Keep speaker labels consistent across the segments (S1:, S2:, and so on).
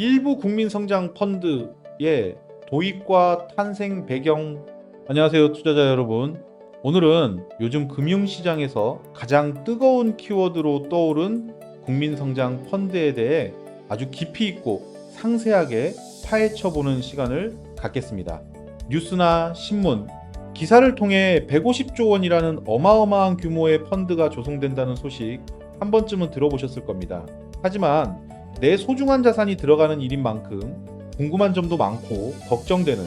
S1: 일부 국민성장 펀드의 도입과 탄생 배경. 안녕하세요, 투자자 여러분. 오늘은 요즘 금융시장에서 가장 뜨거운 키워드로 떠오른 국민성장 펀드에 대해 아주 깊이 있고 상세하게 파헤쳐보는 시간을 갖겠습니다. 뉴스나 신문, 기사를 통해 150조 원이라는 어마어마한 규모의 펀드가 조성된다는 소식 한 번쯤은 들어보셨을 겁니다. 하지만 내 소중한 자산이 들어가는 일인 만큼 궁금한 점도 많고 걱정되는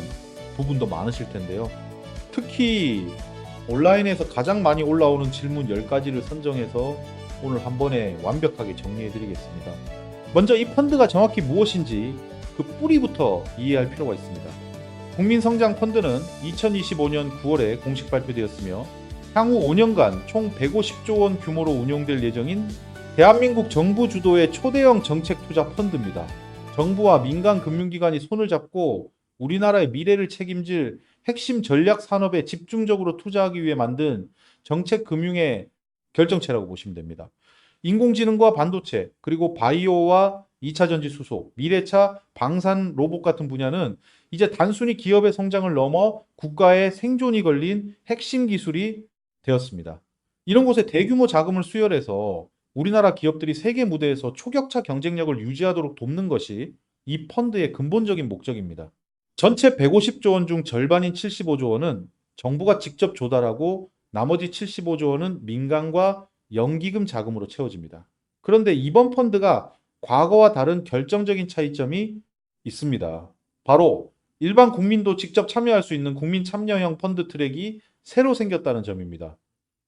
S1: 부분도 많으실 텐데요. 특히 온라인에서 가장 많이 올라오는 질문 10가지를 선정해서 오늘 한 번에 완벽하게 정리해 드리겠습니다. 먼저 이 펀드가 정확히 무엇인지 그 뿌리부터 이해할 필요가 있습니다. 국민성장 펀드는 2025년 9월에 공식 발표되었으며 향후 5년간 총 150조 원 규모로 운용될 예정인 대한민국 정부 주도의 초대형 정책 투자 펀드입니다. 정부와 민간 금융기관이 손을 잡고 우리나라의 미래를 책임질 핵심 전략 산업에 집중적으로 투자하기 위해 만든 정책 금융의 결정체라고 보시면 됩니다. 인공지능과 반도체, 그리고 바이오와 2차 전지 수소, 미래차, 방산 로봇 같은 분야는 이제 단순히 기업의 성장을 넘어 국가의 생존이 걸린 핵심 기술이 되었습니다. 이런 곳에 대규모 자금을 수혈해서 우리나라 기업들이 세계 무대에서 초격차 경쟁력을 유지하도록 돕는 것이 이 펀드의 근본적인 목적입니다. 전체 150조 원 중 절반인 75조 원은 정부가 직접 조달하고 나머지 75조 원은 민간과 연기금 자금으로 채워집니다. 그런데 이번 펀드가 과거와 다른 결정적인 차이점이 있습니다. 바로 일반 국민도 직접 참여할 수 있는 국민 참여형 펀드 트랙이 새로 생겼다는 점입니다.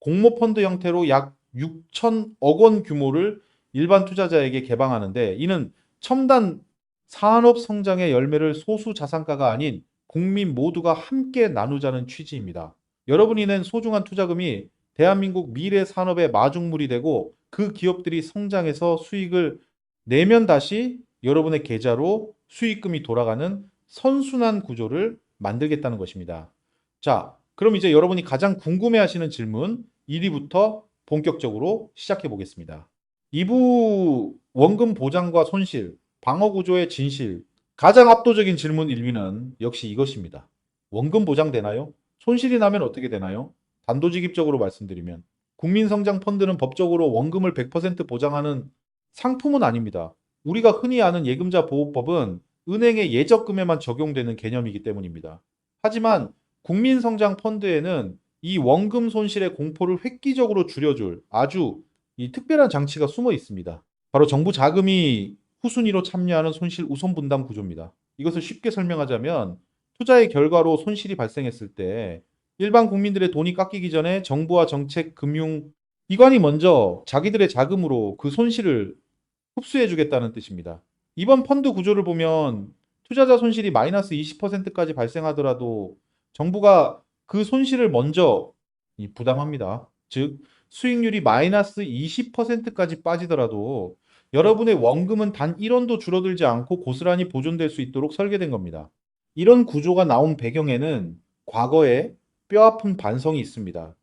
S1: 공모 펀드 형태로 약 6천억 원 규모를 일반 투자자에게 개방하는데, 이는 첨단 산업 성장의 열매를 소수 자산가가 아닌 국민 모두가 함께 나누자는 취지입니다. 여러분이 낸 소중한 투자금이 대한민국 미래 산업의 마중물이 되고 그 기업들이 성장해서 수익을 내면 다시 여러분의 계좌로 수익금이 돌아가는 선순환 구조를 만들겠다는 것입니다. 자, 그럼 이제 여러분이 가장 궁금해하시는 질문 1위부터 본격적으로 시작해 보겠습니다. 2부 원금 보장과 손실, 방어 구조의 진실. 가장 압도적인 질문 1위는 역시 이것입니다. 원금 보장되나요? 손실이 나면 어떻게 되나요? 단도직입적으로 말씀드리면 국민성장 펀드는 법적으로 원금을 100% 보장하는 상품은 아닙니다. 우리가 흔히 아는 예금자 보호법은 은행의 예적금에만 적용되는 개념이기 때문입니다. 하지만 국민성장 펀드에는 이 원금 손실의 공포를 획기적으로 줄여줄 아주 이 특별한 장치가 숨어 있습니다. 바로 정부 자금이 후순위로 참여하는 손실 우선 분담 구조입니다. 이것을 쉽게 설명하자면 투자의 결과로 손실이 발생했을 때 일반 국민들의 돈이 깎이기 전에 정부와 정책 금융 기관이 먼저 자기들의 자금으로 그 손실을 흡수해 주겠다는 뜻입니다. 이번 펀드 구조를 보면 투자자 손실이 마이너스 20%까지 발생하더라도 정부가 그 손실을 먼저 부담합니다. 즉, 수익률이 마이너스 20%까지 빠지더라도 여러분의 원금은 단 1원도 줄어들지 않고 고스란히 보존될 수 있도록 설계된 겁니다. 이런 구조가 나온 배경에는 과거에 뼈아픈 반성이 있습니다.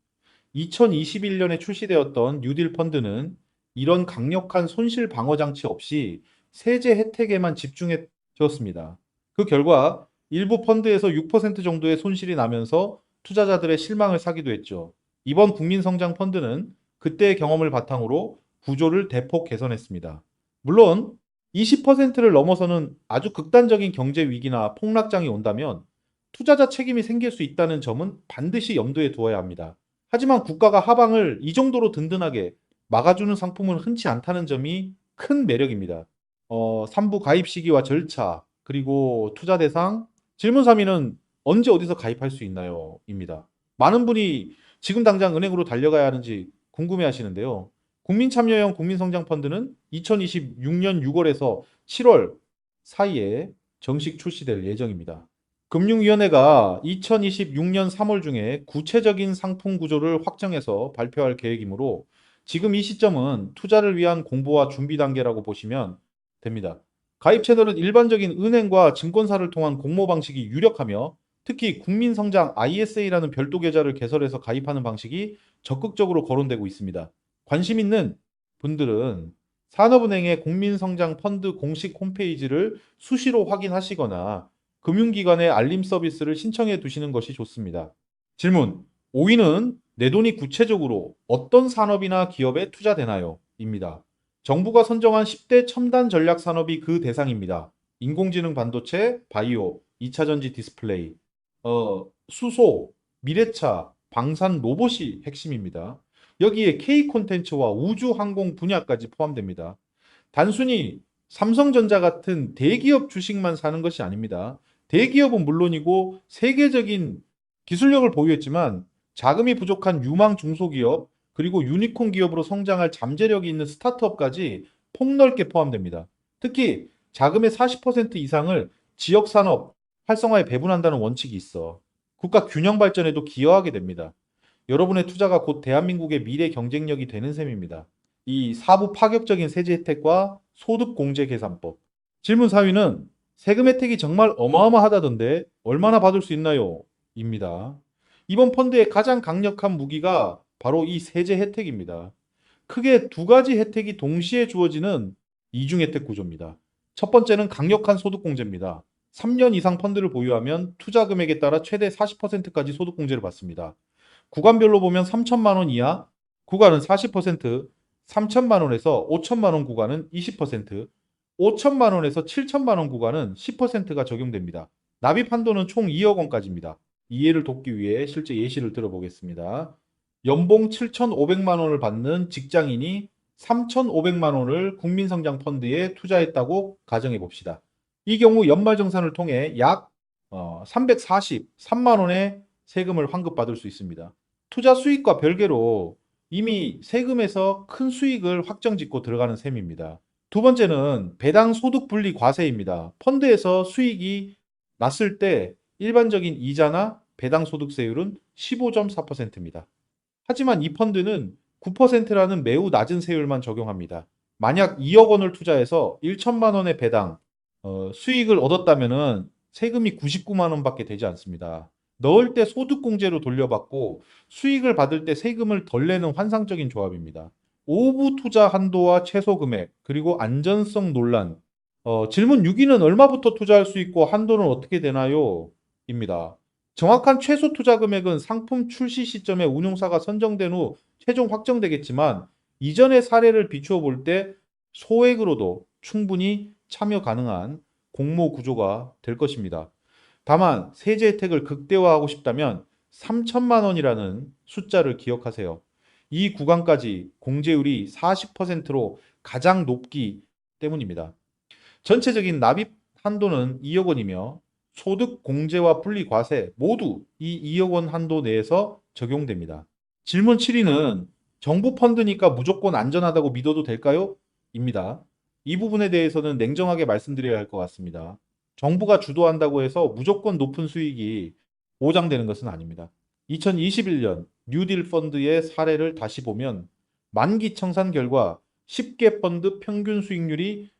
S1: 2021년에 출시되었던 뉴딜 펀드는 이런 강력한 손실 방어 장치 없이 세제 혜택에만 집중해 졌습니다. 그 결과 일부 펀드에서 6% 정도의 손실이 나면서 투자자들의 실망을 사기도 했죠. 이번 국민성장 펀드는 그때의 경험을 바탕으로 구조를 대폭 개선했습니다. 물론 20%를 넘어서는 아주 극단적인 경제 위기나 폭락장이 온다면 투자자 책임이 생길 수 있다는 점은 반드시 염두에 두어야 합니다. 하지만 국가가 하방을 이 정도로 든든하게 막아주는 상품은 흔치 않다는 점이 큰 매력입니다. 3부 가입 시기와 절차, 그리고 투자 대상, 질문 3위는 언제 어디서 가입할 수 있나요? 입니다. 많은 분이 지금 당장 은행으로 달려가야 하는지 궁금해 하시는데요. 국민참여형 국민성장펀드는 2026년 6월에서 7월 사이에 정식 출시될 예정입니다. 금융위원회가 2026년 3월 중에 구체적인 상품 구조를 확정해서 발표할 계획이므로 지금 이 시점은 투자를 위한 공부와 준비 단계라고 보시면 됩니다. 가입 채널은 일반적인 은행과 증권사를 통한 공모 방식이 유력하며 특히 국민성장 ISA라는 별도 계좌를 개설해서 가입하는 방식이 적극적으로 거론되고 있습니다. 관심 있는 분들은 산업은행의 국민성장펀드 공식 홈페이지를 수시로 확인하시거나 금융기관의 알림 서비스를 신청해 두시는 것이 좋습니다. 질문. 5위는 내 돈이 구체적으로 어떤 산업이나 기업에 투자되나요? 입니다. 정부가 선정한 10대 첨단 전략 산업이 그 대상입니다. 인공지능 반도체, 바이오, 2차전지 디스플레이, 수소, 미래차, 방산 로봇이 핵심입니다. 여기에 K 콘텐츠와 우주 항공 분야까지 포함됩니다. 단순히 삼성전자 같은 대기업 주식만 사는 것이 아닙니다. 대기업은 물론이고 세계적인 기술력을 보유했지만 자금이 부족한 유망 중소기업 그리고 유니콘 기업으로 성장할 잠재력이 있는 스타트업까지 폭넓게 포함됩니다. 특히 자금의 40% 이상을 지역산업 활성화에 배분한다는 원칙이 있어 국가 균형 발전에도 기여하게 됩니다. 여러분의 투자가 곧 대한민국의 미래 경쟁력이 되는 셈입니다. 이 사부 파격적인 세제 혜택과 소득 공제 계산법. 질문 4위는 세금 혜택이 정말 어마어마하다던데 얼마나 받을 수 있나요? 입니다. 이번 펀드의 가장 강력한 무기가 바로 이 세제 혜택입니다. 크게 두 가지 혜택이 동시에 주어지는 이중 혜택 구조입니다. 첫 번째는 강력한 소득 공제입니다. 3년 이상 펀드를 보유하면 투자 금액에 따라 최대 40%까지 소득 공제를 받습니다. 구간별로 보면 3천만 원 이하 구간은 40%, 3천만 원에서 5천만 원 구간은 20%, 5천만 원에서 7천만 원 구간은 10%가 적용됩니다. 납입 한도는 총 2억 원까지입니다. 이해를 돕기 위해 실제 예시를 들어보겠습니다. 연봉 7,500만 원을 받는 직장인이 3,500만 원을 국민성장펀드에 투자했다고 가정해 봅시다. 이 경우 연말정산을 통해 약 343만 원의 세금을 환급받을 수 있습니다. 투자 수익과 별개로 이미 세금에서 큰 수익을 확정짓고 들어가는 셈입니다. 두 번째는 배당 소득 분리 과세입니다. 펀드에서 수익이 났을 때 일반적인 이자나 배당 소득세율은 15.4%입니다. 하지만 이 펀드는 9%라는 매우 낮은 세율만 적용합니다. 만약 2억 원을 투자해서 1천만 원의 배당, 수익을 얻었다면 세금이 99만 원밖에 되지 않습니다. 넣을 때 소득공제로 돌려받고 수익을 받을 때 세금을 덜 내는 환상적인 조합입니다. 오부 투자 한도와 최소 금액, 그리고 안전성 논란. 질문 6위는 얼마부터 투자할 수 있고 한도는 어떻게 되나요? 입니다. 정확한 최소 투자 금액은 상품 출시 시점에 운용사가 선정된 후 최종 확정되겠지만 이전의 사례를 비추어 볼 때 소액으로도 충분히 참여 가능한 공모 구조가 될 것입니다. 다만 세제 혜택을 극대화하고 싶다면 3천만 원이라는 숫자를 기억하세요. 이 구간까지 공제율이 40%로 가장 높기 때문입니다. 전체적인 납입 한도는 2억 원이며 소득 공제와 분리 과세 모두 이 2억 원 한도 내에서 적용됩니다. 질문 7위는 정부 펀드니까 무조건 안전하다고 믿어도 될까요? 입니다. 이 부분에 대해서는 냉정하게 말씀드려야 할 것 같습니다. 정부가 주도한다고 해서 무조건 높은 수익이 보장되는 것은 아닙니다. 2021년 뉴딜 펀드의 사례를 다시 보면 만기 청산 결과 10개 펀드 평균 수익률이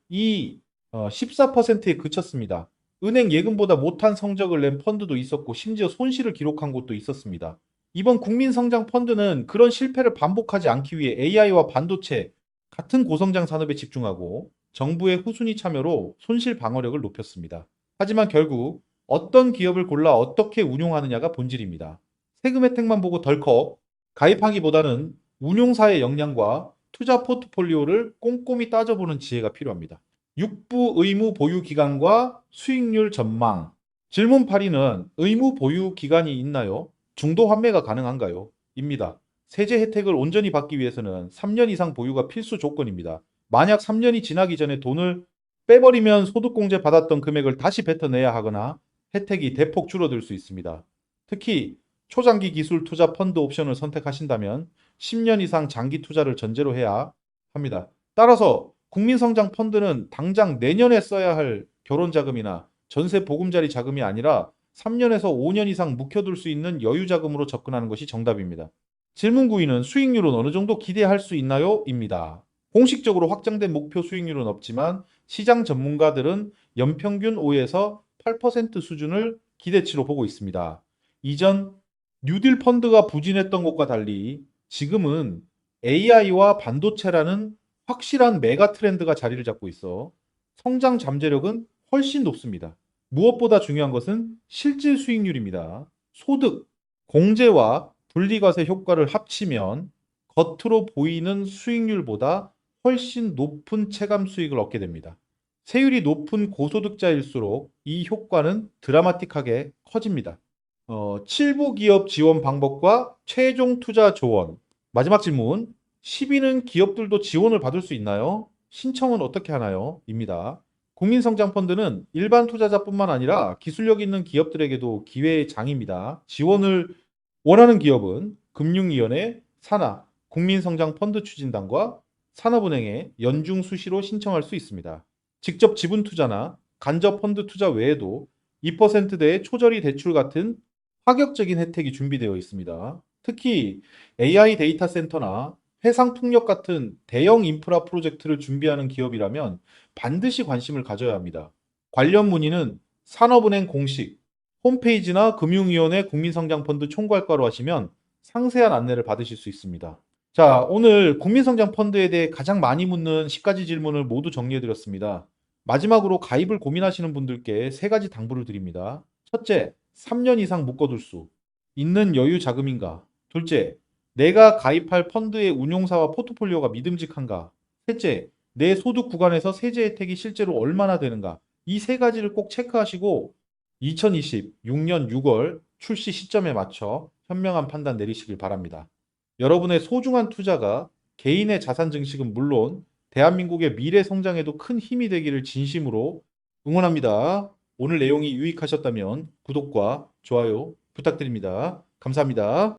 S1: 14%에 그쳤습니다. 은행 예금보다 못한 성적을 낸 펀드도 있었고 심지어 손실을 기록한 곳도 있었습니다. 이번 국민성장 펀드는 그런 실패를 반복하지 않기 위해 AI와 반도체 같은 고성장 산업에 집중하고 정부의 후순위 참여로 손실 방어력을 높였습니다. 하지만 결국 어떤 기업을 골라 어떻게 운용하느냐가 본질입니다. 세금 혜택만 보고 덜컥 가입하기보다는 운용사의 역량과 투자 포트폴리오를 꼼꼼히 따져보는 지혜가 필요합니다. 6부 의무 보유 기간과 수익률 전망. 질문 8위는 의무 보유 기간이 있나요? 중도 환매가 가능한가요? 입니다. 세제 혜택을 온전히 받기 위해서는 3년 이상 보유가 필수 조건입니다. 만약 3년이 지나기 전에 돈을 빼버리면 소득공제 받았던 금액을 다시 뱉어내야 하거나 혜택이 대폭 줄어들 수 있습니다. 특히 초장기 기술 투자 펀드 옵션을 선택하신다면 10년 이상 장기 투자를 전제로 해야 합니다. 따라서 국민성장 펀드는 당장 내년에 써야 할 결혼자금이나 전세 보금자리 자금이 아니라 3년에서 5년 이상 묵혀둘 수 있는 여유 자금으로 접근하는 것이 정답입니다. 질문 9위는 수익률은 어느 정도 기대할 수 있나요? 입니다. 공식적으로 확정된 목표 수익률은 없지만 시장 전문가들은 연평균 5에서 8% 수준을 기대치로 보고 있습니다. 이전 뉴딜 펀드가 부진했던 것과 달리 지금은 AI와 반도체라는 확실한 메가 트렌드가 자리를 잡고 있어 성장 잠재력은 훨씬 높습니다. 무엇보다 중요한 것은 실질 수익률입니다. 소득, 공제와 분리과세 효과를 합치면 겉으로 보이는 수익률보다 훨씬 높은 체감 수익을 얻게 됩니다. 세율이 높은 고소득자일수록 이 효과는 드라마틱하게 커집니다. 7부 기업 지원 방법과 최종 투자 조언. 마지막 질문. 시비는 기업들도 지원을 받을 수 있나요? 신청은 어떻게 하나요? 입니다. 국민성장펀드는 일반 투자자뿐만 아니라 기술력 있는 기업들에게도 기회의 장입니다. 지원을 원하는 기업은 금융위원회, 산하, 국민성장펀드 추진단과 산업은행에 연중 수시로 신청할 수 있습니다. 직접 지분 투자나 간접 펀드 투자 외에도 2%대의 초저리 대출 같은 파격적인 혜택이 준비되어 있습니다. 특히 AI 데이터 센터나 해상 풍력 같은 대형 인프라 프로젝트를 준비하는 기업이라면 반드시 관심을 가져야 합니다. 관련 문의는 산업은행 공식 홈페이지나 금융위원회 국민성장펀드 총괄과로 하시면 상세한 안내를 받으실 수 있습니다. 자, 오늘 국민성장펀드에 대해 가장 많이 묻는 10가지 질문을 모두 정리해드렸습니다. 마지막으로 가입을 고민하시는 분들께 3가지 당부를 드립니다. 첫째, 3년 이상 묶어둘 수 있는 여유 자금인가? 둘째, 내가 가입할 펀드의 운용사와 포트폴리오가 믿음직한가? 셋째, 내 소득 구간에서 세제 혜택이 실제로 얼마나 되는가? 이 3가지를 꼭 체크하시고 2026년 6월 출시 시점에 맞춰 현명한 판단 내리시길 바랍니다. 여러분의 소중한 투자가 개인의 자산 증식은 물론 대한민국의 미래 성장에도 큰 힘이 되기를 진심으로 응원합니다. 오늘 내용이 유익하셨다면 구독과 좋아요 부탁드립니다. 감사합니다.